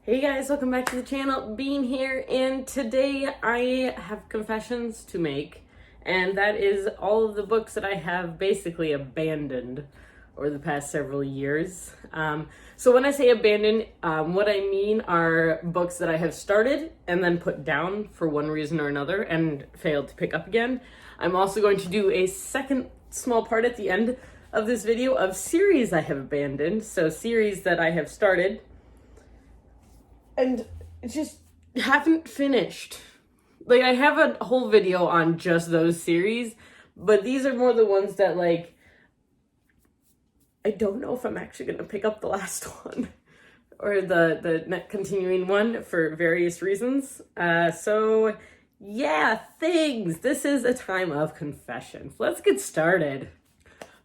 Hey guys, welcome back to the channel. Bean here, and today I have confessions to make, and that is all of the books that I have basically abandoned over the past several years. So when I say abandoned, what I mean are books that I have started and then put down for one reason or another and failed to pick up again. I'm also going to do a second small part at the end of this video of series I have abandoned, so series that I have started and just haven't finished. Like, I have a whole video on just those series, but these are more the ones that, like, I don't know if I'm actually going to pick up the last one or the continuing one for various reasons. So yeah, things. This is a time of confessions. Let's get started.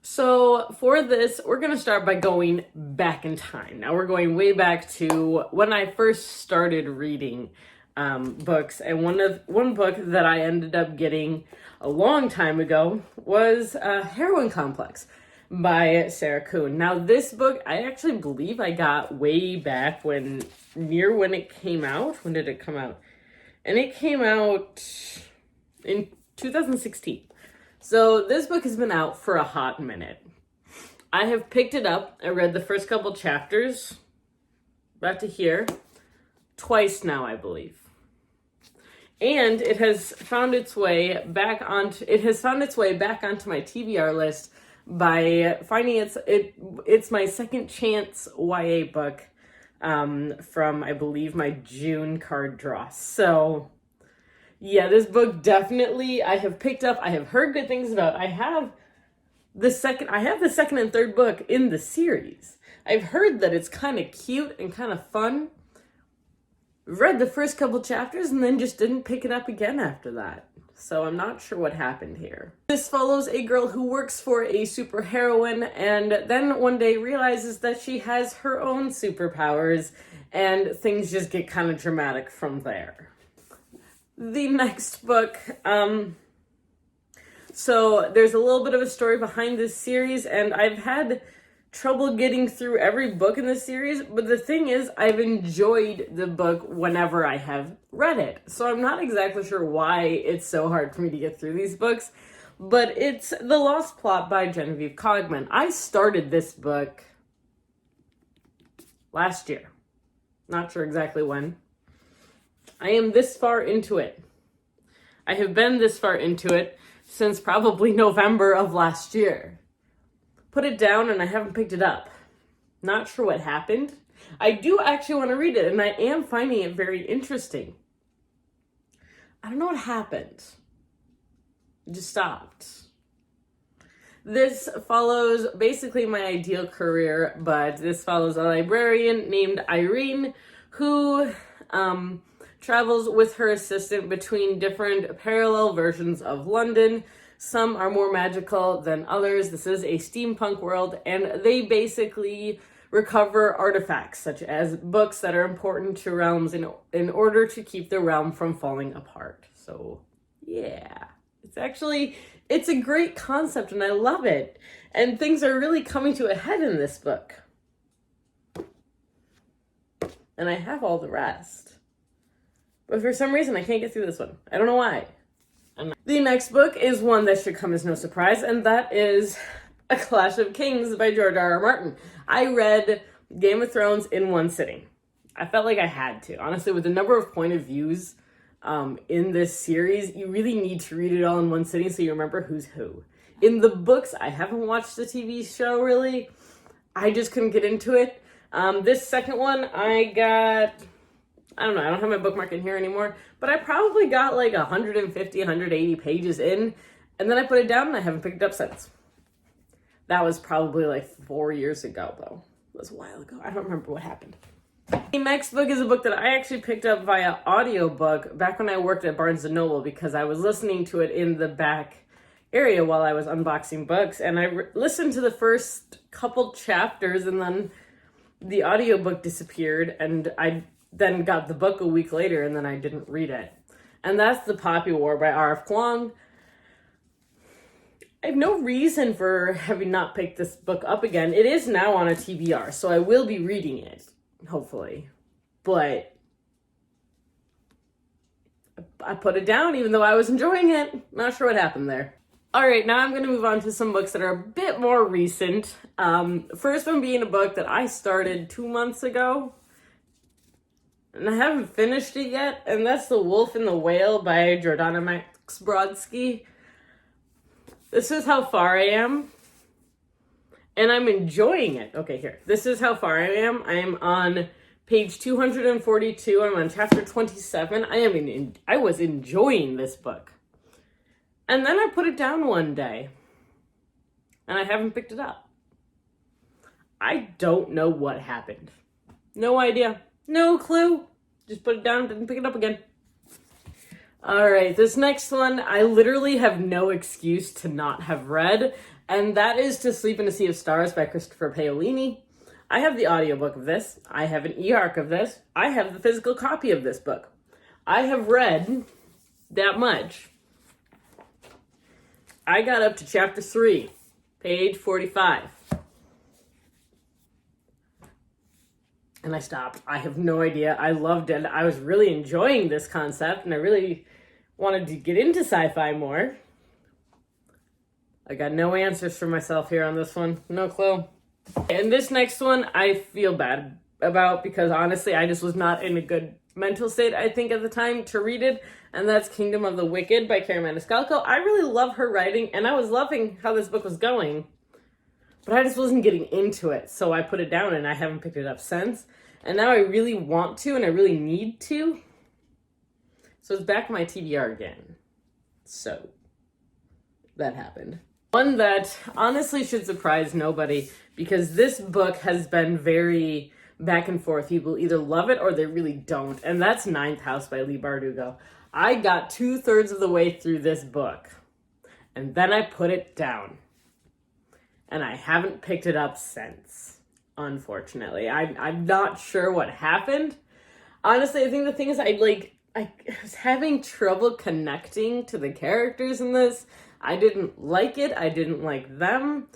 So for this, we're going to start by going back in time. Now we're going way back to when I first started reading books. And one book that I ended up getting a long time ago was Heroine Complex by Sarah Kuhn. Now this book, I actually believe I got way back when it came out. When did it come out? And it came out in 2016. So this book has been out for a hot minute. I have picked it up. I read the first couple chapters, about to here, twice now, I believe. And it has found its way back onto my TBR list by finding it's my second chance YA book from, I believe, my June card draw. So yeah, this book definitely I have picked up. I have heard good things about. I have the second and third book in the series. I've heard that it's kind of cute and kind of fun. Read the first couple chapters and then just didn't pick it up again after that. So I'm not sure what happened here. This follows a girl who works for a superheroine and then one day realizes that she has her own superpowers, and things just get kind of dramatic from there. The next book, so there's a little bit of a story behind this series, and I've had trouble getting through every book in this series, but the thing is, I've enjoyed the book whenever I have read it. So I'm not exactly sure why it's so hard for me to get through these books, but it's The Lost Plot by Genevieve Cogman. I started this book last year. Not sure exactly when. I am this far into it. I have been this far into it since probably November of last year. Put it down and I haven't picked it up. Not sure what happened. I do actually want to read it, and I am finding it very interesting. I don't know what happened. It just stopped. This follows basically my ideal career, but this follows a librarian named Irene who travels with her assistant between different parallel versions of London. Some are more magical than others. This is a steampunk world, and they basically recover artifacts, such as books that are important to realms in order to keep the realm from falling apart. So, yeah. It's a great concept, and I love it. And things are really coming to a head in this book. And I have all the rest. But for some reason, I can't get through this one. I don't know why. The next book is one that should come as no surprise, and that is A Clash of Kings by George R.R. Martin. I read Game of Thrones in one sitting. I felt like I had to. Honestly, with the number of point of views in this series, you really need to read it all in one sitting so you remember who's who. In the books, I haven't watched the TV show, really. I just couldn't get into it. This second one, I don't know, I don't have my bookmark in here anymore, but I probably got like 150, 180 pages in, and then I put it down and I haven't picked it up since. That was probably like 4 years ago, though. It was a while ago. I don't remember what happened. The next book is a book that I actually picked up via audiobook back when I worked at Barnes & Noble, because I was listening to it in the back area while I was unboxing books, and I listened to the first couple chapters, and then the audiobook disappeared, and I then got the book a week later, and then I didn't read it. And that's The Poppy War by R.F. Kuang. I have no reason for having not picked this book up again. It is now on a TBR, so I will be reading it, hopefully. but I put it down even though I was enjoying it. Not sure what happened there. All right, now I'm going to move on to some books that are a bit more recent. First one being a book that I started 2 months ago, and I haven't finished it yet, and that's The Wolf and the Whale by Jordana Max Brodsky. This is how far I am, and I'm enjoying it. Okay, here. This is how far I am. I'm on page 242. I'm on chapter 27. I was enjoying this book. And then I put it down one day, and I haven't picked it up. I don't know what happened. No idea. No clue. Just put it down, didn't pick it up again. All right, this next one, I literally have no excuse to not have read, and that is To Sleep in a Sea of Stars by Christopher Paolini. I have the audiobook of this. I have an e-arc of this. I have the physical copy of this book. I have read that much. I got up to chapter 3, page 45. And I stopped. I have no idea. I loved it. I was really enjoying this concept, and I really wanted to get into sci-fi more. I got no answers for myself here on this one. No clue. And this next one, I feel bad about because honestly, I just was not in a good mental state, I think, at the time to read it. And that's Kingdom of the Wicked by Kerri Maniscalco. I really love her writing, and I was loving how this book was going, but I just wasn't getting into it. So I put it down, and I haven't picked it up since. And now I really want to, and I really need to. So it's back in my TBR again. So that happened. One that honestly should surprise nobody, because this book has been very back and forth. People either love it or they really don't. And that's Ninth House by Leigh Bardugo. I got 2/3 of the way through this book, and then I put it down. And I haven't picked it up since, unfortunately. I'm not sure what happened. Honestly, I think the thing is I was having trouble connecting to the characters in this. I didn't like it. I didn't like them.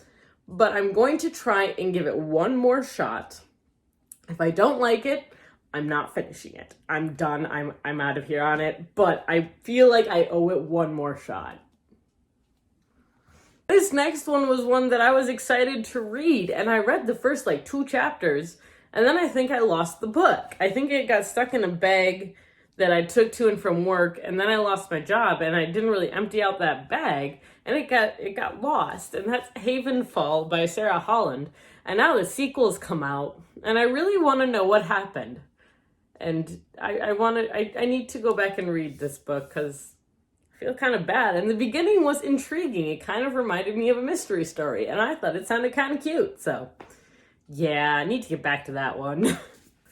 But I'm going to try and give it one more shot. If I don't like it, I'm not finishing it. I'm done. I'm out of here on it. But I feel like I owe it one more shot. This next one was one that I was excited to read, and I read the first 2 chapters, and then I think I lost the book. I think it got stuck in a bag that I took to and from work, and then I lost my job, and I didn't really empty out that bag, and it got lost. And that's Havenfall by Sarah Holland. And now the sequel's come out, and I really want to know what happened. And I need to go back and read this book because I feel kind of bad. And the beginning was intriguing. It kind of reminded me of a mystery story, and I thought it sounded kind of cute. So yeah, I need to get back to that one.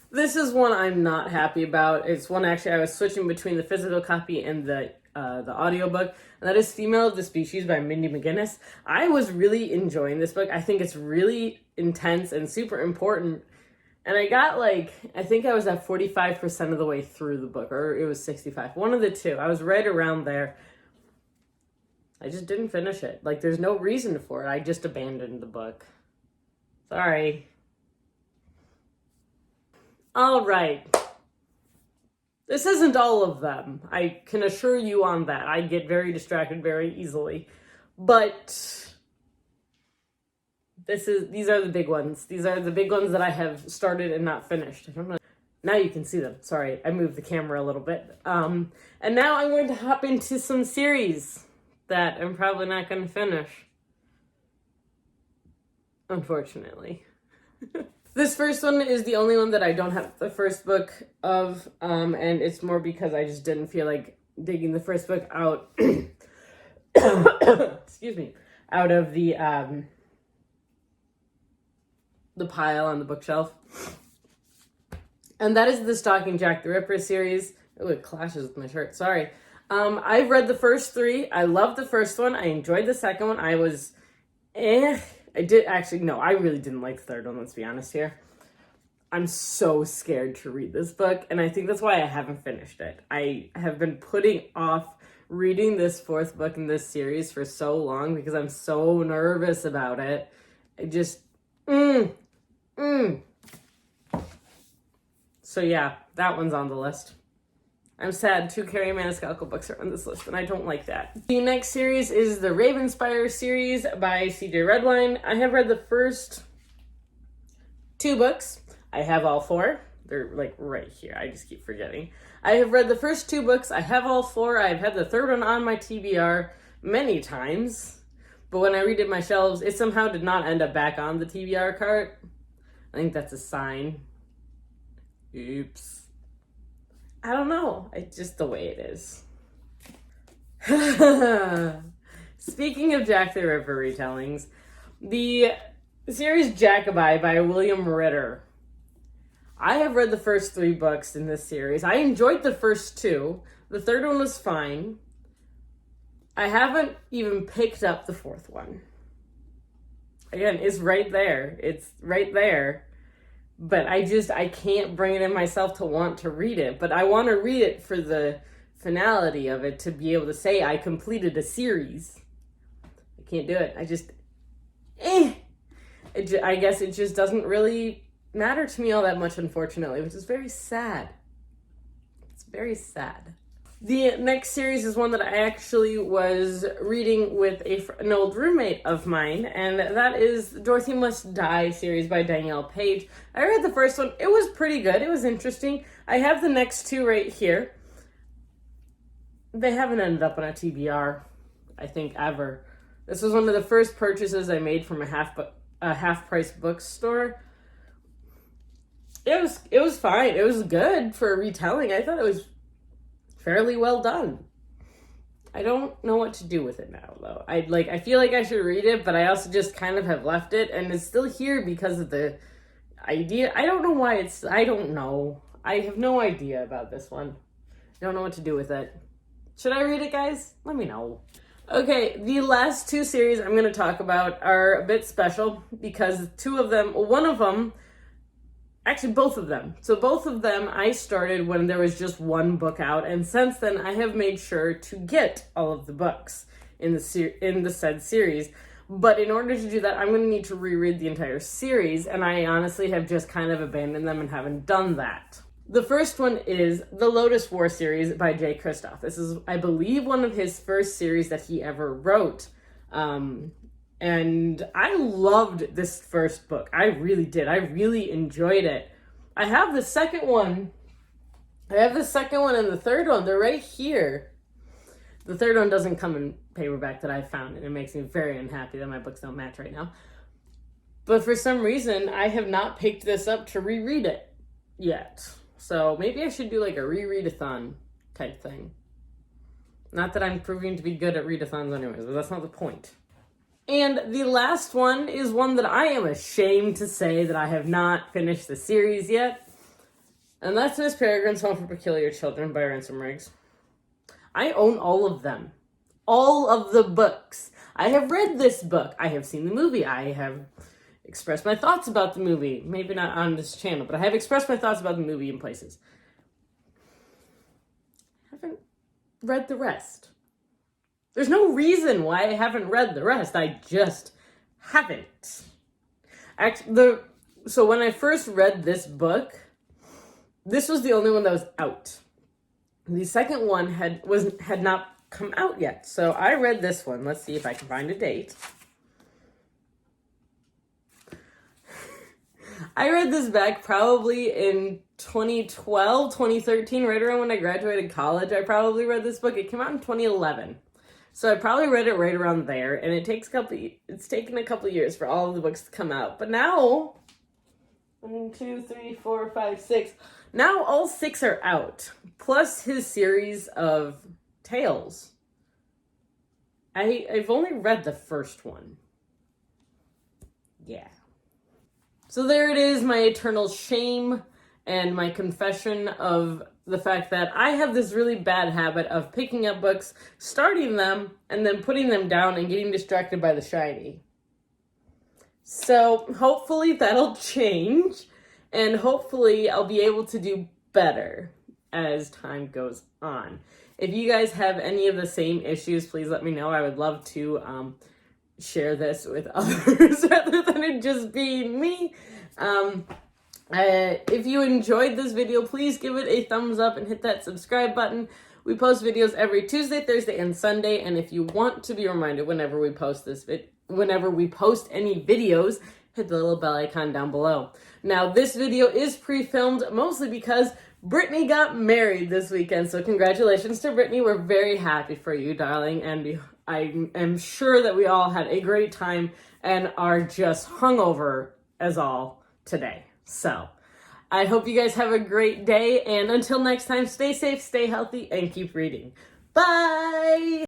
This is one I'm not happy about. It's one actually I was switching between the physical copy and the audiobook, and that is Female of the Species by Mindy McGinnis. I was really enjoying this book. I think it's really intense and super important. And I got I think I was at 45% of the way through the book, or it was 65. One of the two. I was right around there. I just didn't finish it. There's no reason for it. I just abandoned the book. Sorry. All right. This isn't all of them. I can assure you on that. I get very distracted very easily. But these are the big ones. These are the big ones that I have started and not finished. I don't know. Now you can see them. Sorry, I moved the camera a little bit. And now I'm going to hop into some series that I'm probably not going to finish. Unfortunately. This first one is the only one that I don't have the first book of, and it's more because I just didn't feel like digging the first book out, excuse me, out of the pile on the bookshelf. And that is the Stalking Jack the Ripper series. Oh, it clashes with my shirt, sorry. I've read the first 3. I loved the first one. I enjoyed the second one. I really didn't like the third one, let's be honest here. I'm so scared to read this book, and I think that's why I haven't finished it. I have been putting off reading this 4th book in this series for so long because I'm so nervous about it. So yeah, that one's on the list. I'm sad 2 Carrie Maniscalco books are on this list, and I don't like that. The next series is the Ravenspire series by C.J. Redwine. I have read the first 2 books. I have all 4. They're like right here. I just keep forgetting. I have read the first 2 books. I have all 4. I've had the 3rd one on my TBR many times. But when I redid my shelves, it somehow did not end up back on the TBR cart. I think that's a sign. Oops. I don't know. It's just the way it is. Speaking of Jack the Ripper retellings, the series Jacobite by William Ritter. I have read the first 3 books in this series. I enjoyed the first 2. The 3rd one was fine. I haven't even picked up the 4th one. Again, it's right there. It's right there. But I can't bring it in myself to want to read it. But I want to read it for the finality of it, to be able to say I completed a series. I can't do it. I guess it just doesn't really matter to me all that much, unfortunately, which is very sad. It's very sad. The next series is one that I actually was reading with an old roommate of mine, and that is Dorothy Must Die series by Danielle Page. I read the first one. It was pretty good. It was interesting. I have the next 2 right here. They haven't ended up on a TBR, I think, ever. This was one of the first purchases I made from a half-price bookstore. It was fine. It was good for a retelling. I thought it was fairly well done. I don't know what to do with it now, though. I feel like I should read it, but I also just kind of have left it, and it's still here because of the idea. I don't know why I don't know. I have no idea about this one. I don't know what to do with it. Should I read it, guys? Let me know. Okay, the last 2 series I'm going to talk about are a bit special because both of them. So both of them I started when there was just 1 book out, and since then I have made sure to get all of the books in the said series. But in order to do that, I'm going to need to reread the entire series, and I honestly have just kind of abandoned them and haven't done that. The first one is the Lotus War series by Jay Kristoff. This is, I believe, one of his first series that he ever wrote. And I loved this first book. I really did. I really enjoyed it. I have the second one. And the 3rd one. They're right here. The 3rd one doesn't come in paperback that I found, and it makes me very unhappy that my books don't match right now. But for some reason, I have not picked this up to reread it yet. So maybe I should do like a reread-a-thon type thing. Not that I'm proving to be good at readathons anyways, but that's not the point. And the last one is one that I am ashamed to say that I have not finished the series yet. And that's Miss Peregrine's Home for Peculiar Children by Ransom Riggs. I own all of them. All of the books. I have read this book. I have seen the movie. I have expressed my thoughts about the movie. Maybe not on this channel, but I have expressed my thoughts about the movie in places. I haven't read the rest. There's no reason why I haven't read the rest. I just haven't. So when I first read this book, this was the only one that was out. The second one had not come out yet. So I read this one. Let's see if I can find a date. I read this back probably in 2012, 2013, right around when I graduated college. I probably read this book. It came out in 2011. So I probably read it right around there, and it's taken a couple years for all of the books to come out. But now, 1, 2, 3, 4, 5, 6. Now all 6 are out, plus his series of tales. I've only read the first one. Yeah. So there it is, my eternal shame and my confession of the fact that I have this really bad habit of picking up books, starting them, and then putting them down and getting distracted by the shiny. So hopefully that'll change, and hopefully I'll be able to do better as time goes on. If you guys have any of the same issues, please let me know. I would love to share this with others rather than it just being me. If you enjoyed this video, please give it a thumbs up and hit that subscribe button. We post videos every Tuesday, Thursday, and Sunday, and if you want to be reminded whenever we post whenever we post any videos, hit the little bell icon down below. Now, this video is pre-filmed mostly because Brittany got married this weekend, so congratulations to Brittany. We're very happy for you, darling, and I am sure that we all had a great time and are just hungover as all today. So, I hope you guys have a great day, and until next time, stay safe, stay healthy, and keep reading. Bye!